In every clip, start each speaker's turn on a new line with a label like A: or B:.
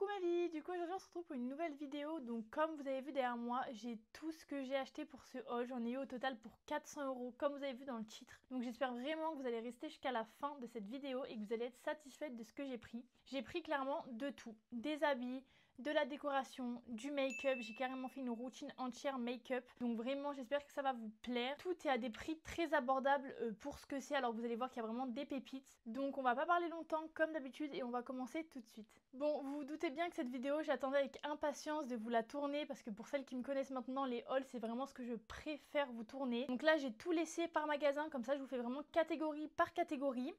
A: Coucou ma vie, du coup aujourd'hui on se retrouve pour une nouvelle vidéo. Donc comme vous avez vu derrière moi, j'ai tout ce que j'ai acheté pour ce haul. J'en ai eu au total pour 400 € comme vous avez vu dans le titre. Donc j'espère vraiment que vous allez rester jusqu'à la fin de cette vidéo et que vous allez être satisfaite de ce que j'ai pris. J'ai pris clairement de tout, des habits, de la décoration, du make-up. J'ai carrément fait une routine entière make-up. Donc vraiment j'espère que ça va vous plaire. Tout est à des prix très abordables pour ce que c'est. Alors vous allez voir qu'il y a vraiment des pépites. Donc on va pas parler longtemps comme d'habitude et on va commencer tout de suite. Bon, vous vous doutez bien que cette vidéo, j'attendais avec impatience de vous la tourner parce que pour celles qui me connaissent maintenant, les hauls, c'est vraiment ce que je préfère vous tourner. Donc là, j'ai tout laissé par magasin, comme ça je vous fais vraiment catégorie par catégorie.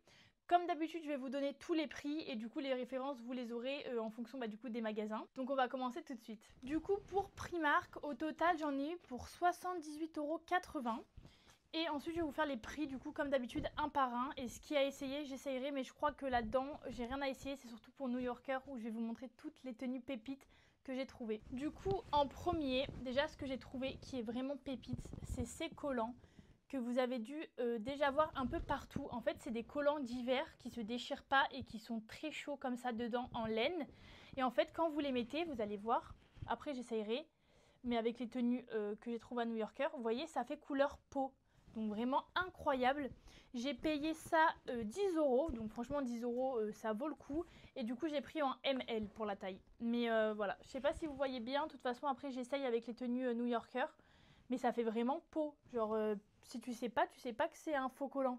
A: Comme d'habitude, je vais vous donner tous les prix et du coup les références, vous les aurez en fonction du coup des magasins. Donc on va commencer tout de suite. Du coup, pour Primark, au total, j'en ai eu pour 78,80 €. Et ensuite, je vais vous faire les prix, du coup, comme d'habitude, un par un. Et ce qui a essayé, j'essayerai, mais je crois que là-dedans, j'ai rien à essayer. C'est surtout pour New Yorker, où je vais vous montrer toutes les tenues pépites que j'ai trouvées. Du coup, en premier, déjà, ce que j'ai trouvé qui est vraiment pépite, c'est ces collants que vous avez dû déjà voir un peu partout. En fait, c'est des collants d'hiver qui se déchirent pas et qui sont très chauds comme ça dedans en laine. Et en fait, quand vous les mettez, vous allez voir, après j'essayerai, mais avec les tenues que j'ai trouvées à New Yorker, vous voyez, ça fait couleur peau. Donc vraiment incroyable. J'ai payé ça 10 €. Donc franchement 10 € ça vaut le coup. Et du coup j'ai pris en ML pour la taille. Mais voilà, je sais pas si vous voyez bien. De toute façon après j'essaye avec les tenues New Yorker. Mais ça fait vraiment peau. Genre si tu sais pas que c'est un faux collant.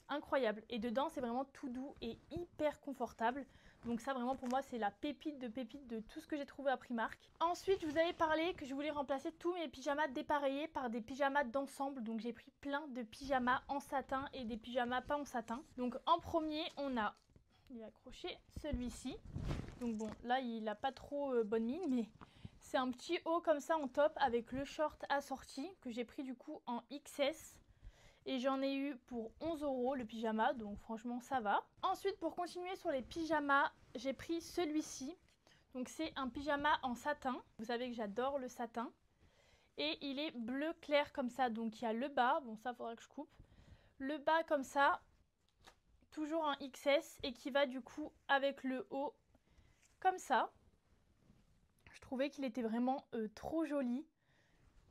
A: Incroyable. Et dedans c'est vraiment tout doux et hyper confortable. Donc ça vraiment pour moi c'est la pépite de tout ce que j'ai trouvé à Primark. Ensuite je vous avais parlé que je voulais remplacer tous mes pyjamas dépareillés par des pyjamas d'ensemble. Donc j'ai pris plein de pyjamas en satin et des pyjamas pas en satin. Donc en premier on a, il est accroché, celui-ci. Donc bon là il a pas trop bonne mine mais c'est un petit haut comme ça en top avec le short assorti que j'ai pris du coup en XS. Et j'en ai eu pour 11 € le pyjama, donc franchement ça va. Ensuite pour continuer sur les pyjamas, j'ai pris celui-ci. Donc c'est un pyjama en satin, vous savez que j'adore le satin. Et il est bleu clair comme ça, donc il y a le bas, bon ça faudra que je coupe. Le bas comme ça, toujours en XS et qui va du coup avec le haut comme ça. Je trouvais qu'il était vraiment trop joli.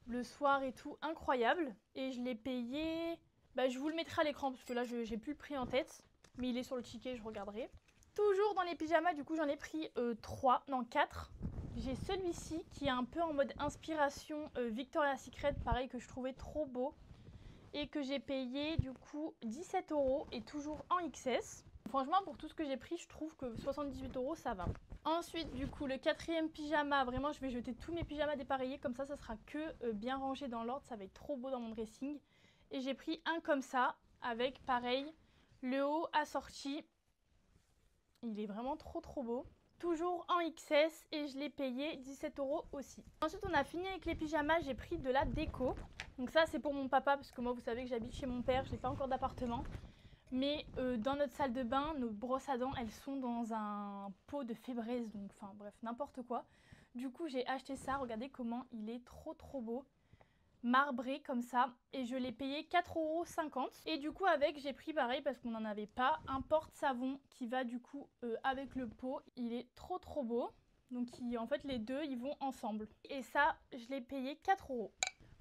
A: Le soir et tout, incroyable. Et je l'ai payé... je vous le mettrai à l'écran parce que là, j'ai plus le prix en tête. Mais il est sur le ticket, je regarderai. Toujours dans les pyjamas, du coup, j'en ai pris 3, non 4. J'ai celui-ci qui est un peu en mode inspiration Victoria's Secret, pareil, que je trouvais trop beau. Et que j'ai payé, du coup, 17 € et toujours en XS. Franchement, pour tout ce que j'ai pris, je trouve que 78 € ça va. Ensuite, du coup, le quatrième pyjama, vraiment, je vais jeter tous mes pyjamas dépareillés. Comme ça sera que bien rangé dans l'ordre. Ça va être trop beau dans mon dressing. Et j'ai pris un comme ça, avec, pareil, le haut assorti. Il est vraiment trop beau. Toujours en XS et je l'ai payé 17 € aussi. Ensuite, on a fini avec les pyjamas. J'ai pris de la déco. Donc ça, c'est pour mon papa, parce que moi, vous savez que j'habite chez mon père. Je n'ai pas encore d'appartement. Mais dans notre salle de bain, nos brosses à dents, elles sont dans un pot de fébraise, donc enfin bref, n'importe quoi. Du coup, j'ai acheté ça, regardez comment il est trop beau. Marbré comme ça, et je l'ai payé 4,50 €. Et du coup avec, j'ai pris pareil parce qu'on n'en avait pas, un porte-savon qui va du coup avec le pot. Il est trop beau, donc en fait les deux, ils vont ensemble. Et ça, je l'ai payé 4 €.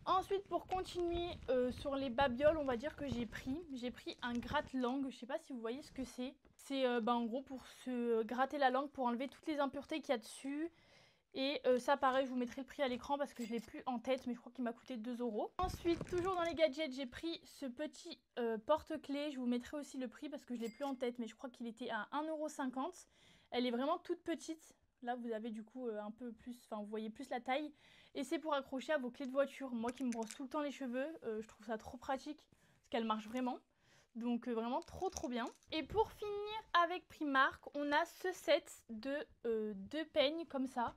A: Ensuite, pour continuer sur les babioles, on va dire que j'ai pris un gratte-langue. Je sais pas si vous voyez ce que c'est. C'est en gros pour se gratter la langue, pour enlever toutes les impuretés qu'il y a dessus. Et ça, pareil, je vous mettrai le prix à l'écran parce que je l'ai plus en tête, mais je crois qu'il m'a coûté 2 €. Ensuite, toujours dans les gadgets, j'ai pris ce petit porte-clés. Je vous mettrai aussi le prix parce que je l'ai plus en tête, mais je crois qu'il était à 1,50 €. Elle est vraiment toute petite. Là, vous avez du coup un peu plus, enfin, vous voyez plus la taille. Et c'est pour accrocher à vos clés de voiture. Moi qui me brosse tout le temps les cheveux, je trouve ça trop pratique parce qu'elle marche vraiment. Donc vraiment trop bien. Et pour finir avec Primark, on a ce set de 2 peignes comme ça.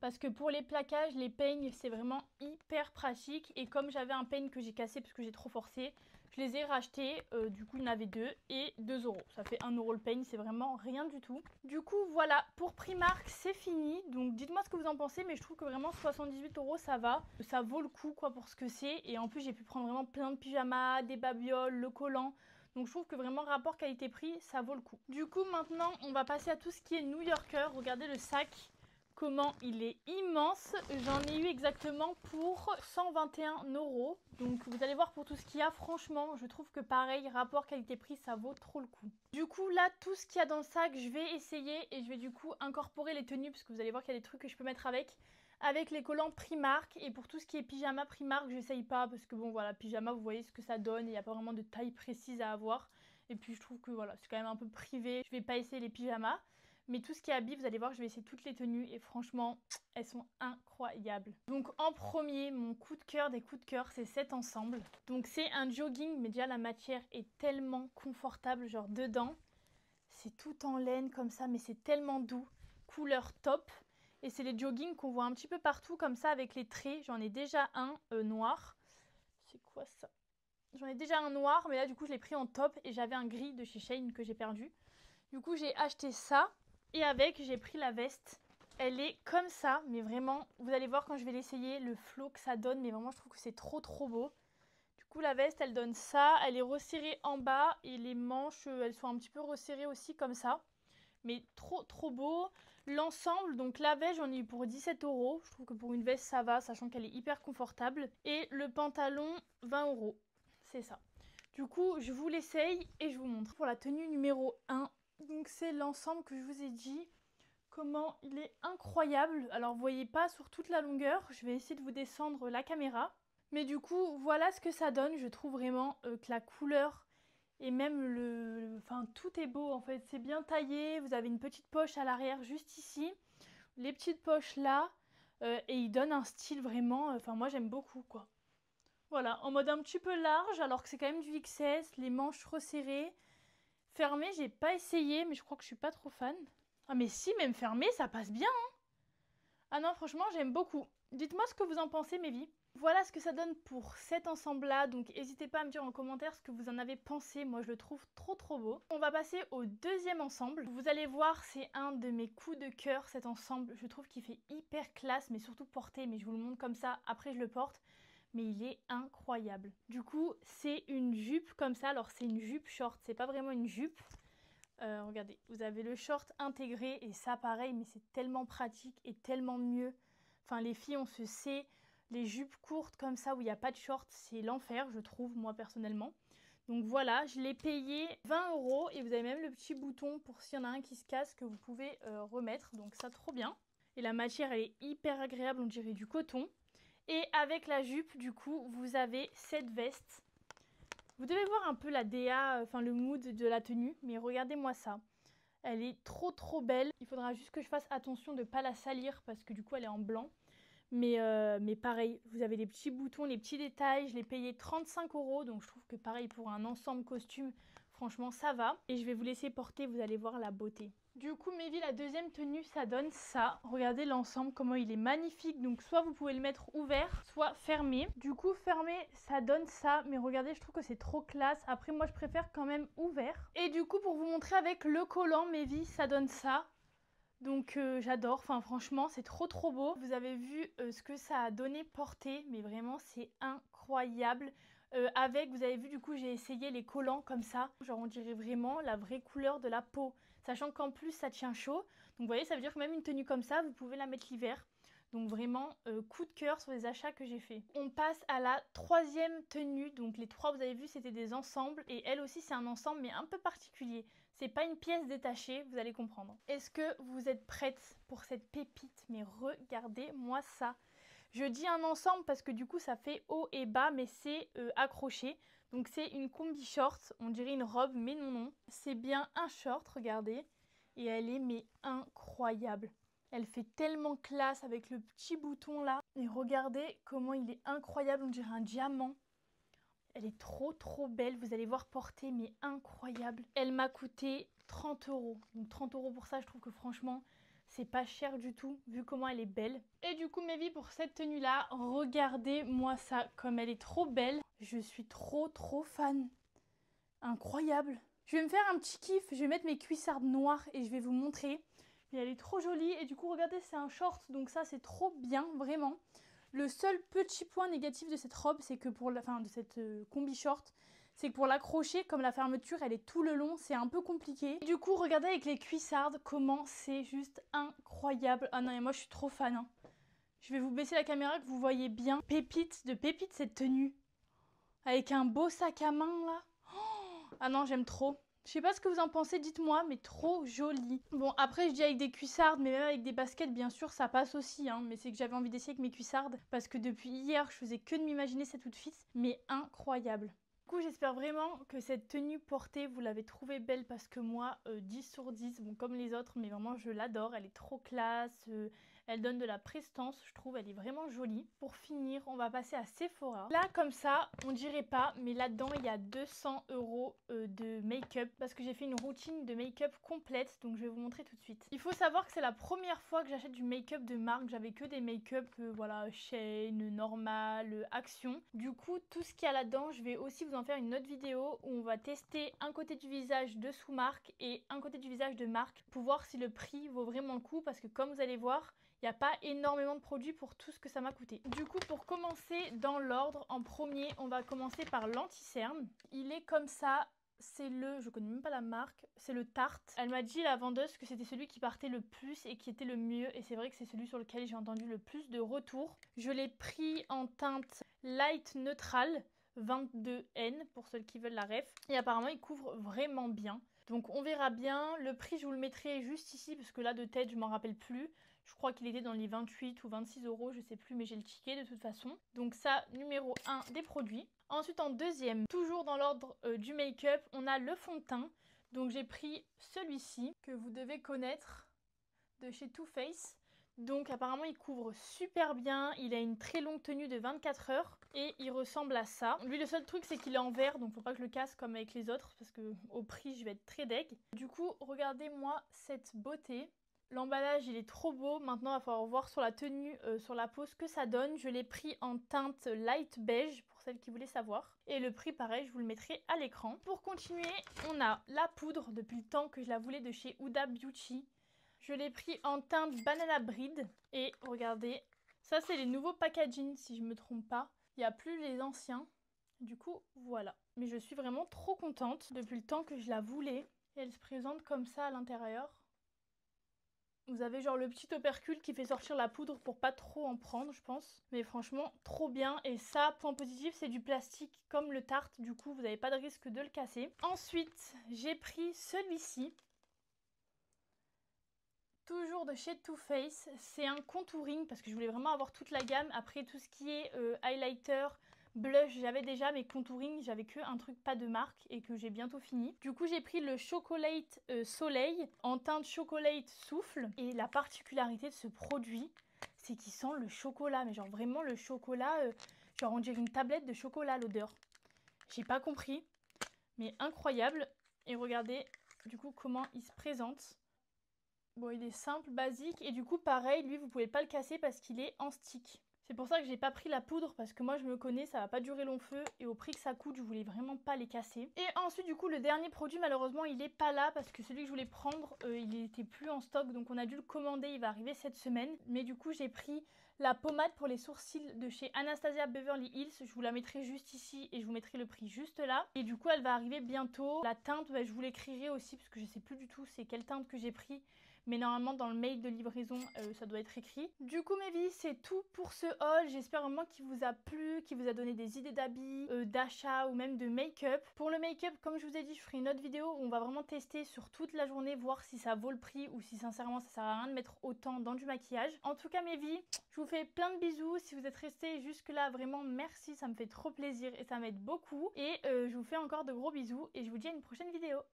A: Parce que pour les plaquages, les peignes, c'est vraiment hyper pratique. Et comme j'avais un peigne que j'ai cassé parce que j'ai trop forcé, je les ai rachetés. Du coup, il y en avait 2 et 2 €. Ça fait 1 € le peigne, c'est vraiment rien du tout. Du coup, voilà, pour Primark, c'est fini. Donc, dites-moi ce que vous en pensez, mais je trouve que vraiment 78 €, ça va. Ça vaut le coup, quoi, pour ce que c'est. Et en plus, j'ai pu prendre vraiment plein de pyjamas, des babioles, le collant. Donc je trouve que vraiment rapport qualité-prix, ça vaut le coup. Du coup maintenant on va passer à tout ce qui est New Yorker. Regardez le sac, comment il est immense. J'en ai eu exactement pour 121 €. Donc vous allez voir pour tout ce qu'il y a, franchement je trouve que pareil, rapport qualité-prix, ça vaut trop le coup. Du coup là tout ce qu'il y a dans le sac, je vais essayer et je vais du coup incorporer les tenues parce que vous allez voir qu'il y a des trucs que je peux mettre avec les collants Primark. Et pour tout ce qui est pyjama Primark, j'essaye pas parce que bon voilà, pyjama vous voyez ce que ça donne et il n'y a pas vraiment de taille précise à avoir. Et puis je trouve que voilà, c'est quand même un peu privé, je vais pas essayer les pyjamas. Mais tout ce qui est habits, vous allez voir, je vais essayer toutes les tenues et franchement, elles sont incroyables. Donc en premier, mon coup de cœur des coups de cœur, c'est cet ensemble. Donc c'est un jogging, mais déjà la matière est tellement confortable, genre dedans. C'est tout en laine comme ça, mais c'est tellement doux. Couleur top. Et c'est les joggings qu'on voit un petit peu partout comme ça avec les traits. J'en ai déjà un noir. C'est quoi ça? J'en ai déjà un noir, mais là du coup je l'ai pris en top et j'avais un gris de chez Shein que j'ai perdu. Du coup j'ai acheté ça et avec j'ai pris la veste. Elle est comme ça, mais vraiment, vous allez voir quand je vais l'essayer, le flow que ça donne, mais vraiment je trouve que c'est trop beau. Du coup la veste elle donne ça, elle est resserrée en bas et les manches elles sont un petit peu resserrées aussi comme ça. Mais trop beau. L'ensemble, donc la veste j'en ai eu pour 17 €. Je trouve que pour une veste ça va, sachant qu'elle est hyper confortable. Et le pantalon 20 €. C'est ça. Du coup je vous l'essaye et je vous montre. Pour la tenue numéro 1, donc c'est l'ensemble que je vous ai dit. Comment il est incroyable. Alors vous voyez pas sur toute la longueur, je vais essayer de vous descendre la caméra. Mais du coup voilà ce que ça donne. Je trouve vraiment que la couleur et même enfin tout est beau en fait, c'est bien taillé, vous avez une petite poche à l'arrière juste ici, les petites poches là, et il donne un style vraiment, enfin moi j'aime beaucoup quoi. Voilà, en mode un petit peu large alors que c'est quand même du XS, les manches resserrées, fermées j'ai pas essayé mais je crois que je suis pas trop fan. Ah mais si, même fermé ça passe bien hein. Ah non franchement j'aime beaucoup. Dites-moi ce que vous en pensez mes vies. Voilà ce que ça donne pour cet ensemble-là, donc n'hésitez pas à me dire en commentaire ce que vous en avez pensé, moi je le trouve trop beau. On va passer au deuxième ensemble. Vous allez voir, c'est un de mes coups de cœur cet ensemble, je trouve qu'il fait hyper classe, mais surtout porté, mais je vous le montre comme ça, après je le porte, mais il est incroyable. Du coup, c'est une jupe comme ça, alors c'est une jupe short, c'est pas vraiment une jupe. Regardez, vous avez le short intégré et ça pareil, mais c'est tellement pratique et tellement mieux. Enfin les filles, on se sait... Les jupes courtes comme ça où il n'y a pas de short, c'est l'enfer, je trouve, moi personnellement. Donc voilà, je l'ai payé 20 € et vous avez même le petit bouton pour s'il y en a un qui se casse que vous pouvez remettre. Donc ça, trop bien. Et la matière, elle est hyper agréable, on dirait du coton. Et avec la jupe, du coup, vous avez cette veste. Vous devez voir un peu la DA, enfin le mood de la tenue, mais regardez-moi ça. Elle est trop belle. Il faudra juste que je fasse attention de ne pas la salir parce que du coup, elle est en blanc. Mais pareil, vous avez les petits boutons, les petits détails. Je l'ai payé 35 €, donc je trouve que pareil pour un ensemble costume, franchement ça va. Et je vais vous laisser porter, vous allez voir la beauté. Du coup mes vies, la deuxième tenue ça donne ça. Regardez l'ensemble, comment il est magnifique. Donc soit vous pouvez le mettre ouvert, soit fermé. Du coup fermé ça donne ça, mais regardez je trouve que c'est trop classe. Après moi je préfère quand même ouvert. Et du coup pour vous montrer avec le collant mes vies, ça donne ça. Donc j'adore, enfin franchement c'est trop beau. Vous avez vu ce que ça a donné porté, mais vraiment c'est incroyable. Vous avez vu du coup j'ai essayé les collants comme ça, genre on dirait vraiment la vraie couleur de la peau. Sachant qu'en plus ça tient chaud, donc vous voyez ça veut dire que même une tenue comme ça vous pouvez la mettre l'hiver. Donc vraiment coup de cœur sur les achats que j'ai fait. On passe à la troisième tenue, donc les trois vous avez vu c'était des ensembles et elle aussi c'est un ensemble mais un peu particulier. C'est pas une pièce détachée, vous allez comprendre. Est-ce que vous êtes prête pour cette pépite? Mais regardez-moi ça. Je dis un ensemble parce que du coup ça fait haut et bas mais c'est accroché. Donc c'est une combi short, on dirait une robe mais non. C'est bien un short, regardez. Et elle est mais incroyable. Elle fait tellement classe avec le petit bouton là. Et regardez comment il est incroyable, on dirait un diamant. Elle est trop belle, vous allez voir porter, mais incroyable. Elle m'a coûté 30 €. Donc 30 € pour ça, je trouve que franchement, c'est pas cher du tout, vu comment elle est belle. Et du coup, mes vies, pour cette tenue-là, regardez-moi ça, comme elle est trop belle. Je suis trop fan. Incroyable. Je vais me faire un petit kiff, je vais mettre mes cuissardes noires et je vais vous montrer. Mais elle est trop jolie et du coup, regardez, c'est un short, donc ça, c'est trop bien, vraiment. Le seul petit point négatif de cette robe, c'est que pour la fin de cette combi short, c'est que pour l'accrocher, comme la fermeture elle est tout le long, c'est un peu compliqué. Du coup, regardez avec les cuissardes comment c'est juste incroyable. Ah non, et moi je suis trop fan. Hein. Je vais vous baisser la caméra que vous voyez bien. Pépite de pépite cette tenue. Avec un beau sac à main là. Oh, ah non, j'aime trop. Je sais pas ce que vous en pensez, dites-moi, mais trop joli. Bon, après, je dis avec des cuissardes, mais même avec des baskets, bien sûr, ça passe aussi. Hein, mais c'est que j'avais envie d'essayer avec mes cuissardes, parce que depuis hier, je faisais que de m'imaginer cet outfit, mais incroyable. Du coup, j'espère vraiment que cette tenue portée, vous l'avez trouvée belle, parce que moi, 10 sur 10, bon, comme les autres, mais vraiment, je l'adore. Elle est trop classe, elle donne de la prestance, je trouve, elle est vraiment jolie. Pour finir, on va passer à Sephora. Là, comme ça, on dirait pas, mais là-dedans, il y a 200 € de make-up parce que j'ai fait une routine de make-up complète, donc je vais vous montrer tout de suite. Il faut savoir que c'est la première fois que j'achète du make-up de marque. J'avais que des make-up, voilà, Shane, Normal, Action. Du coup, tout ce qu'il y a là-dedans, je vais aussi vous en faire une autre vidéo où on va tester un côté du visage de sous-marque et un côté du visage de marque pour voir si le prix vaut vraiment le coup parce que comme vous allez voir, il n'y a pas énormément de produits pour tout ce que ça m'a coûté. Du coup, pour commencer dans l'ordre, en premier, on va commencer par l'anti-cerne. Il est comme ça, c'est je connais même pas la marque, c'est le Tarte. Elle m'a dit, la vendeuse, que c'était celui qui partait le plus et qui était le mieux. Et c'est vrai que c'est celui sur lequel j'ai entendu le plus de retours. Je l'ai pris en teinte light neutrale, 22N, pour ceux qui veulent la ref. Et apparemment, il couvre vraiment bien. Donc on verra bien. Le prix, je vous le mettrai juste ici, parce que là, de tête, je m'en rappelle plus. Je crois qu'il était dans les 28 ou 26 €, je sais plus, mais j'ai le ticket de toute façon. Donc ça, numéro 1 des produits. Ensuite, en deuxième, toujours dans l'ordre du make-up, on a le fond de teint. Donc j'ai pris celui-ci, que vous devez connaître, de chez Too Faced. Donc apparemment, il couvre super bien. Il a une très longue tenue de 24 heures et il ressemble à ça. Lui, le seul truc, c'est qu'il est en vert, donc faut pas que je le casse comme avec les autres, parce que au prix, je vais être très deg. Du coup, regardez-moi cette beauté. L'emballage il est trop beau, maintenant il va falloir voir sur la tenue, sur la peau ce que ça donne. Je l'ai pris en teinte light beige pour celles qui voulaient savoir. Et le prix pareil, je vous le mettrai à l'écran. Pour continuer, on a la poudre depuis le temps que je la voulais de chez Huda Beauty. Je l'ai pris en teinte banana bread et regardez, ça c'est les nouveaux packaging si je me trompe pas. Il n'y a plus les anciens, du coup voilà. Mais je suis vraiment trop contente depuis le temps que je la voulais. Et elle se présente comme ça à l'intérieur. Vous avez genre le petit opercule qui fait sortir la poudre pour pas trop en prendre, je pense. Mais franchement, trop bien. Et ça, point positif, c'est du plastique comme le Tarte. Du coup, vous n'avez pas de risque de le casser. Ensuite, j'ai pris celui-ci. Toujours de chez Too Faced. C'est un contouring parce que je voulais vraiment avoir toute la gamme. Après, tout ce qui est highlighter, blush, j'avais déjà, mais contouring, j'avais que un truc pas de marque et que j'ai bientôt fini. Du coup, j'ai pris le Chocolate Soleil en teinte Chocolate Souffle. Et la particularité de ce produit, c'est qu'il sent le chocolat. Mais genre vraiment le chocolat, genre on dirait une tablette de chocolat l'odeur. J'ai pas compris, mais incroyable. Et regardez du coup comment il se présente. Bon, il est simple, basique, et du coup, pareil, lui, vous pouvez pas le casser parce qu'il est en stick. C'est pour ça que j'ai pas pris la poudre, parce que moi, je me connais, ça va pas durer long feu, et au prix que ça coûte, je voulais vraiment pas les casser. Et ensuite, du coup, le dernier produit, malheureusement, il est pas là, parce que celui que je voulais prendre, il était plus en stock, donc on a dû le commander, il va arriver cette semaine. Mais du coup, j'ai pris la pommade pour les sourcils de chez Anastasia Beverly Hills. Je vous la mettrai juste ici, et je vous mettrai le prix juste là. Et du coup, elle va arriver bientôt. La teinte, bah, je vous l'écrirai aussi, parce que je sais plus du tout c'est quelle teinte que j'ai pris. Mais normalement dans le mail de livraison ça doit être écrit. Du coup mes vies, c'est tout pour ce haul. J'espère vraiment qu'il vous a plu, qu'il vous a donné des idées d'habits, d'achat ou même de make-up. Pour le make-up, comme je vous ai dit, je ferai une autre vidéo où on va vraiment tester sur toute la journée, voir si ça vaut le prix ou si sincèrement ça sert à rien de mettre autant dans du maquillage. En tout cas mes vies, je vous fais plein de bisous. Si vous êtes restés jusque là, vraiment merci, ça me fait trop plaisir et ça m'aide beaucoup. Et je vous fais encore de gros bisous et je vous dis à une prochaine vidéo.